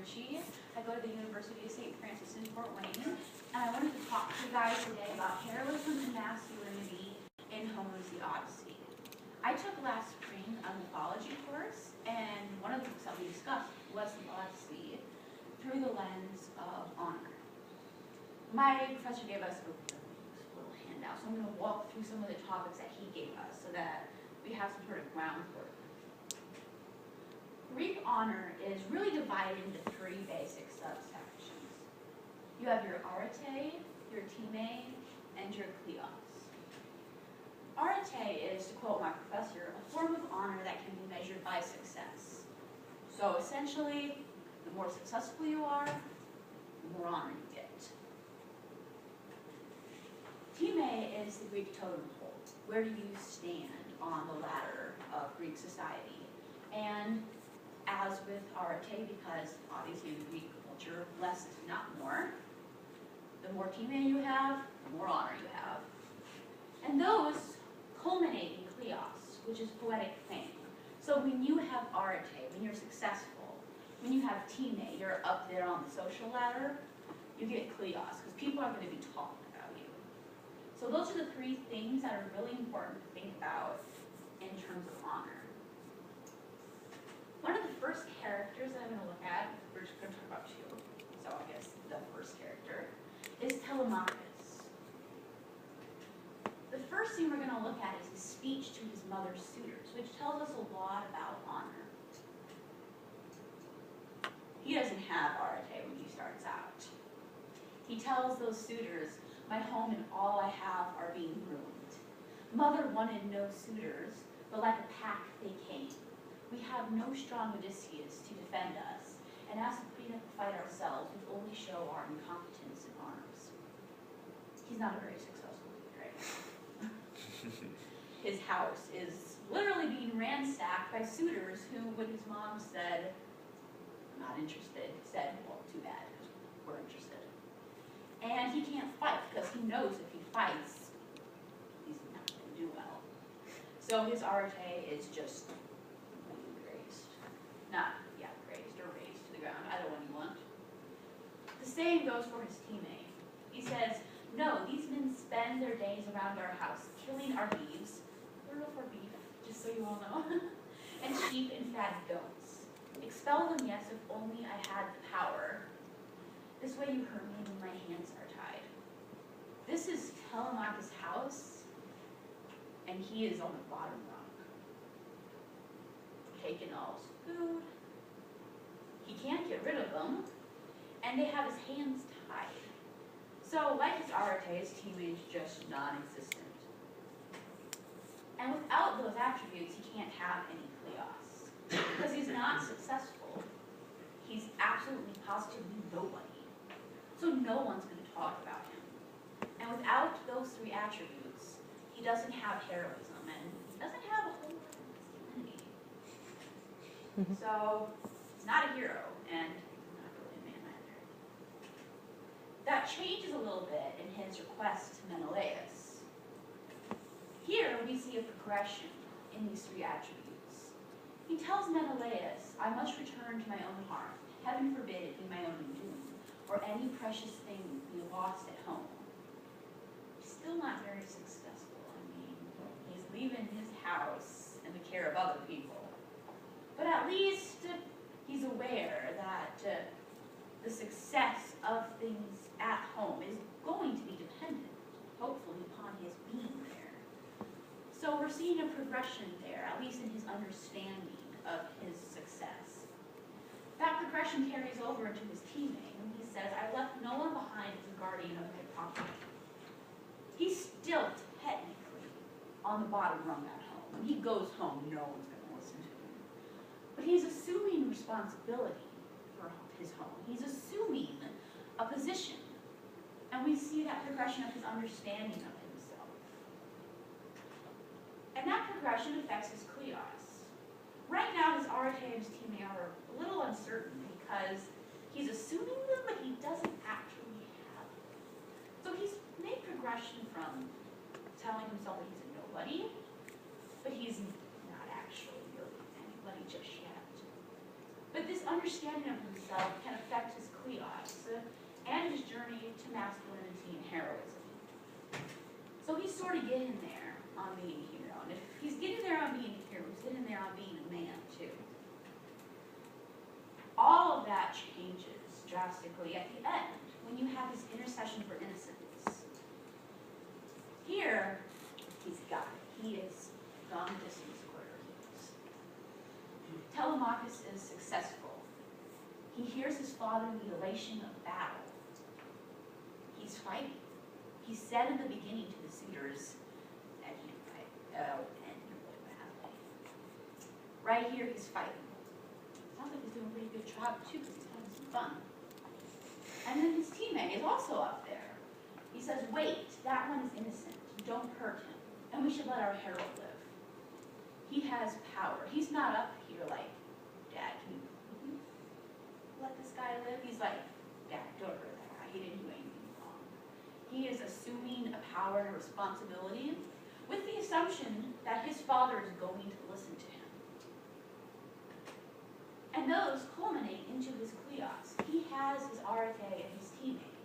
Richey. I go to the University of St. Francis in Fort Wayne, and I wanted to talk to you guys today about heroism and masculinity in Homer's The Odyssey. I took last spring a mythology course, and one of the books that we discussed was The Odyssey through the lens of honor. My professor gave us a little handout, so I'm going to walk through some of the topics that he gave us so that we have some sort of groundwork. Greek honor is really divided into three basic subsections. You have your arete, your time, and your kleos. Arete is, to quote my professor, a form of honor that can be measured by success. So essentially, the more successful you are, the more honor you get. Time is the Greek totem pole. Where do you stand on the ladder of Greek society? And as with arete, because obviously in Greek culture, less is not more, the more time you have, the more honor you have. And those culminate in kleos, which is poetic fame. So when you have arete, when you're successful, when you have time, you're up there on the social ladder, you get kleos, because people are going to be talking about you. So those are the three things that are really important to think about in terms of honor. One of the first characters that I'm going to look at, we're just going to talk about two, so I guess the first character, is Telemachus. The first thing we're going to look at is his speech to his mother's suitors, which tells us a lot about honor. He doesn't have arete when he starts out. He tells those suitors, "My home and all I have are being ruined. Mother wanted no suitors, but like a pack they came. We have no strong Odysseus to defend us, and as we have to fight ourselves, we only show our incompetence in arms." He's not a very successful leader, right? His house is literally being ransacked by suitors who, when his mom said, "Not interested," said, "Well, too bad, because we're interested." And he can't fight, because he knows if he fights, he's not going to do well. So his arete is just raised or razed to the ground, either one you want. The same goes for his teammate. He says, "No, these men spend their days around our house, killing our beeves," plural for beef, just so you all know, "and sheep and fatted goats. Expel them, yes, if only I had the power. This way you hurt me when my hands are tied." This is Telemachus' house, and he is on the bottom rung. Taking all his food. He can't get rid of them, and they have his hands tied. So, like his arete, his teammate is just non-existent. And without those attributes, he can't have any kleos, because he's not successful. He's absolutely, positively nobody. So no one's going to talk about him. And without those three attributes, he doesn't have heroism, and doesn't have a whole lot of masculinity. So, he's not a hero, and not really a man either. That changes a little bit in his request to Menelaus. Here, we see a progression in these three attributes. He tells Menelaus, "I must return to my own hearth. Heaven forbid it be my own doom, or any precious thing be lost at home." He's still not very successful. I mean, he's leaving his house in the care of other people. But at least he's aware that the success of things at home is going to be dependent, hopefully, upon his being there. So we're seeing a progression there, at least in his understanding of his success. That progression carries over into his teammate, and he says, "I left no one behind as a guardian of my property." He's still technically on the bottom rung at home. When he goes home, no one's going to listen to him. But he's assuming responsibility for his home. He's assuming a position. And we see that progression of his understanding of himself. And that progression affects his kleos. Right now, his arete and his teammate are a little uncertain because he's assuming them, but he doesn't actually have them. So he's made progression from telling himself that he's a nobody, but he's not actually really anybody just yet. But this understanding of himself can respect his kleos and his journey to masculinity and heroism. So he's sort of getting there on being a hero. And if he's getting there on being a hero, he's getting there on being a man too. All of that changes drastically at the end when you have his intercession for innocence. Here, he's got it. He is gone distance quarters. Telemachus is successful. He hears his father in the elation of battle. He's fighting. He said in the beginning to the suitors that he'd fight. And he really badly. Right here, he's fighting. Sounds like he's doing a pretty good job too, because he's having some fun. And then his teammate is also up there. He says, wait, that one is innocent. Don't hurt him. And we should let our hero live. He has power. He's not up here like, Dad, can you let this guy live? He's like, Dad, don't hurt that guy. He didn't do anything wrong. He is assuming a power and a responsibility with the assumption that his father is going to listen to him. And those culminate into his kleos. He has his arete and his teammate.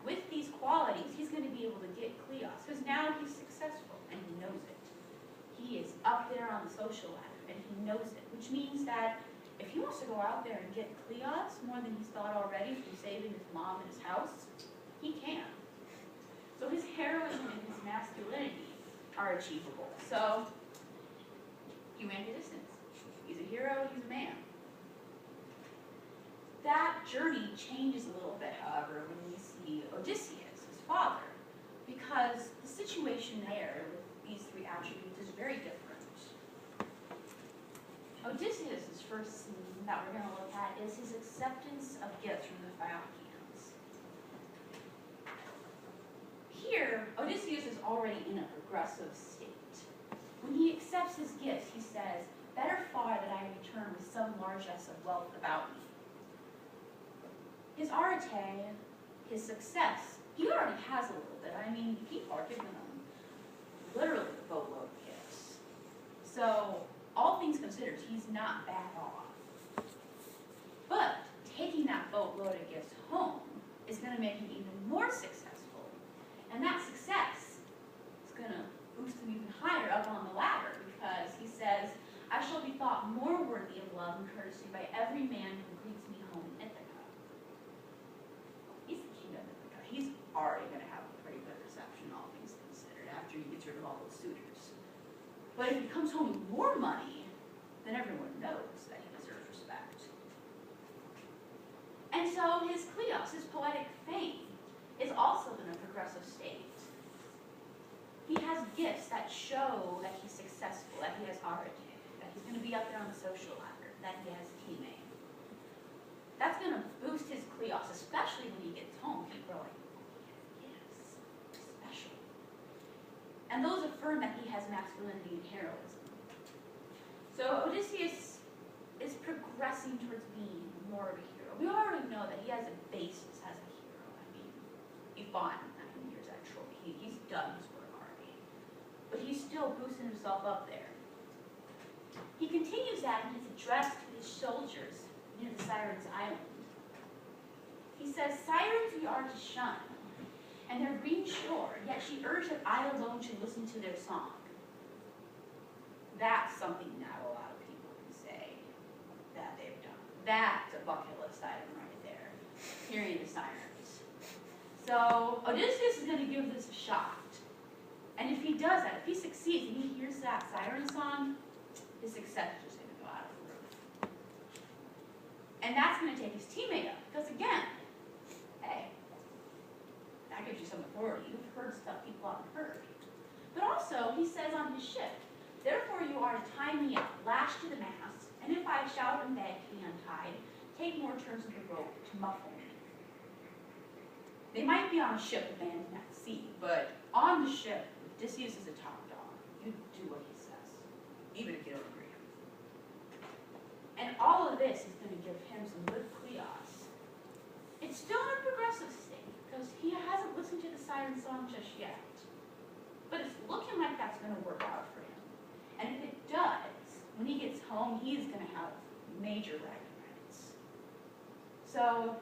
With these qualities, he's going to be able to get kleos, because now he's successful, and he knows it. He is up there on the social ladder, and he knows it, which means that if he wants to go out there and get kleos more than he's thought already from saving his mom and his house, he can. So his heroism and his masculinity are achievable. So he ran the distance. He's a hero, he's a man. That journey changes a little bit, however, when we see Odysseus, his father, because the situation there with these three attributes is very different. Odysseus' first scene that we're going to look at is his acceptance of gifts from the Phaeacians. Here, Odysseus is already in a progressive state. When he accepts his gifts, he says, better far that I return with some largesse of wealth about me. His arete, his success, he already has a little bit. I mean, people are giving him literally a boatload of gifts. So, all things considered, he's not bad off. But taking that boatload of gifts home is going to make him even more successful. And that success is going to boost him even higher up on the ladder, because he says, I shall be thought more worthy of love and courtesy by every man who greets me home in Ithaca. He's the king of Ithaca. He's already going to have a pretty good reception, all things considered, after he gets rid of all those suitors. But if he comes home with more money, then everyone knows that he deserves respect. And so his kleos, his poetic fame, is also in a progressive state. He has gifts that show that he's successful, that he has arete, that he's going to be up there on the social ladder, that he has a teammate. That's going to boost his kleos, especially when he gets home. People are like, yes, special. And those affirm that he has masculinity and heroism. So Odysseus is progressing towards being more of a hero. We already know that he has a basis as a hero. I mean, he fought 9 years at Troy. He's done his work already. But he's still boosting himself up there. He continues that in his address to his soldiers near the Sirens' Island. He says, Sirens we are to shun, and their green shore, yet she urged that I alone should listen to their song. That's something not a lot of people can say that they've done. That's a bucket list item right there, hearing the sirens. So Odysseus is going to give this a shot. And if he does that, if he succeeds and he hears that siren song, his success is just going to go out of the roof. And that's going to take his teammate up. Because again, hey, that gives you some authority. You've heard stuff people haven't heard. But also, he says on his ship, therefore you are to tie me up, lashed to the mast, and if I shout and beg to be untied, take more turns of the rope to muffle me. They might be on a ship abandoned at sea, but on the ship, Odysseus is a top dog. You do what he says, even if you don't agree. And all of this is going to give him some good kleos. It's still in a progressive state, because he hasn't listened to the siren song just yet. But it's looking like that's going to work out for him. And if it does, when he gets home, he's going to have major bragging rights. So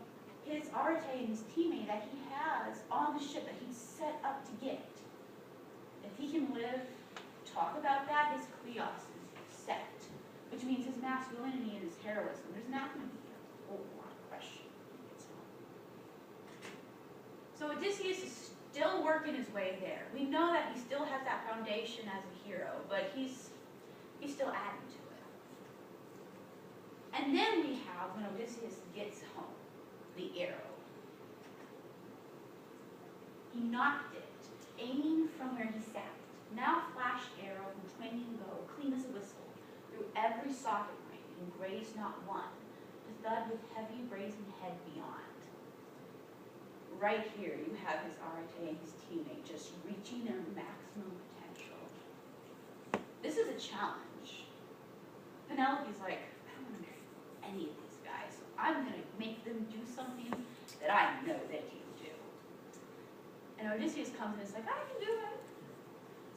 his arete and his teammate that he has on the ship that he's set up to get, if he can live, talk about that, his kleos is set, which means his masculinity and his heroism. There's not going to be a whole lot of question when he gets home. So Odysseus is still working his way there. We know that he still has that foundation as a hero, but he's still adding to it. And then we have, when Odysseus gets home, the arrow. He knocked it, aiming from where he sat. Now flashed arrow from twanging bow, clean as a whistle, through every socket ring, and grazed not one, to thud with heavy brazen head beyond. Right here, you have his arete and his teammate just reaching their maximum potential. This is a challenge. Penelope's like, I don't want to marry any of these guys, so I'm going to make them do something that I know they can do. And Odysseus comes and is like, I can do it.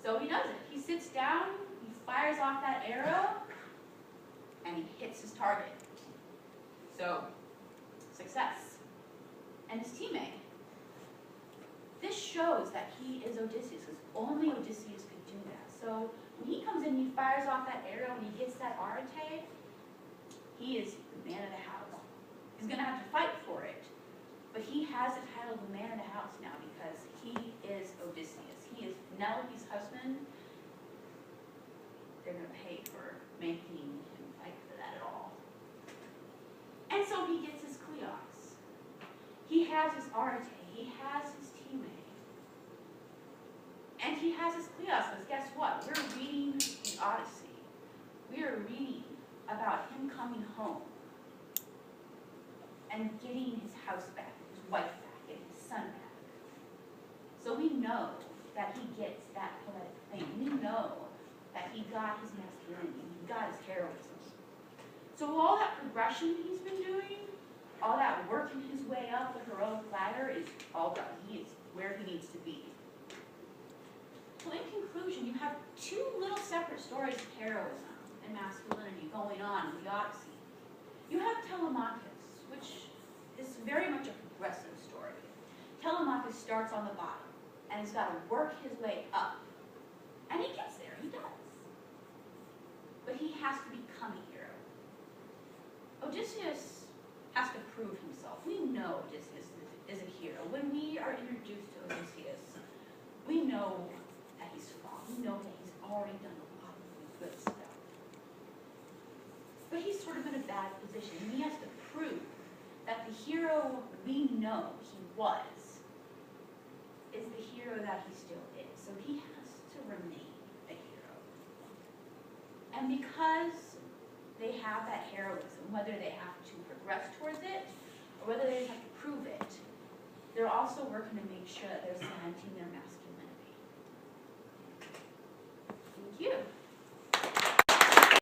So he does it. He sits down, he fires off that arrow, and he hits his target. So, success. And his teammate. This shows that he is Odysseus, because only Odysseus could do that. So when he comes in, he fires off that arrow, and he hits that arete, he is the man of the house. He's going to have to fight for it, but he has the title of the man of the house now because he is Odysseus. He is Penelope's husband. They're going to pay for making him fight for that at all. And so he gets his kleos. He has his arete. He has his teammate. And he has his kleos, because guess what? We're reading the Odyssey. We are reading about him coming home and getting his house back, his wife back, and his son back. So we know that he gets that poetic thing. We know that he got his masculinity, he got his heroism. So all that progression he's been doing, all that working his way up the heroic ladder is all done. He is where he needs to be. So in conclusion, you have two little separate stories of heroism and masculinity going on in the Odyssey. You have Telemachus, which is very much a progressive story. Telemachus starts on the bottom and has got to work his way up. And he gets there, he does. But he has to become a hero. Odysseus has to prove himself. We know Odysseus is a hero. When we are introduced to Odysseus, we know that he's strong. We know that he's already done a lot of really good stuff. But he's sort of in a bad position. And he has to prove that the hero we know he was is the hero that he still is. So he has to remain a hero. And because they have that heroism, whether they have to progress towards it or whether they have to prove it, they're also working to make sure that they're cementing their masculinity. Thank you.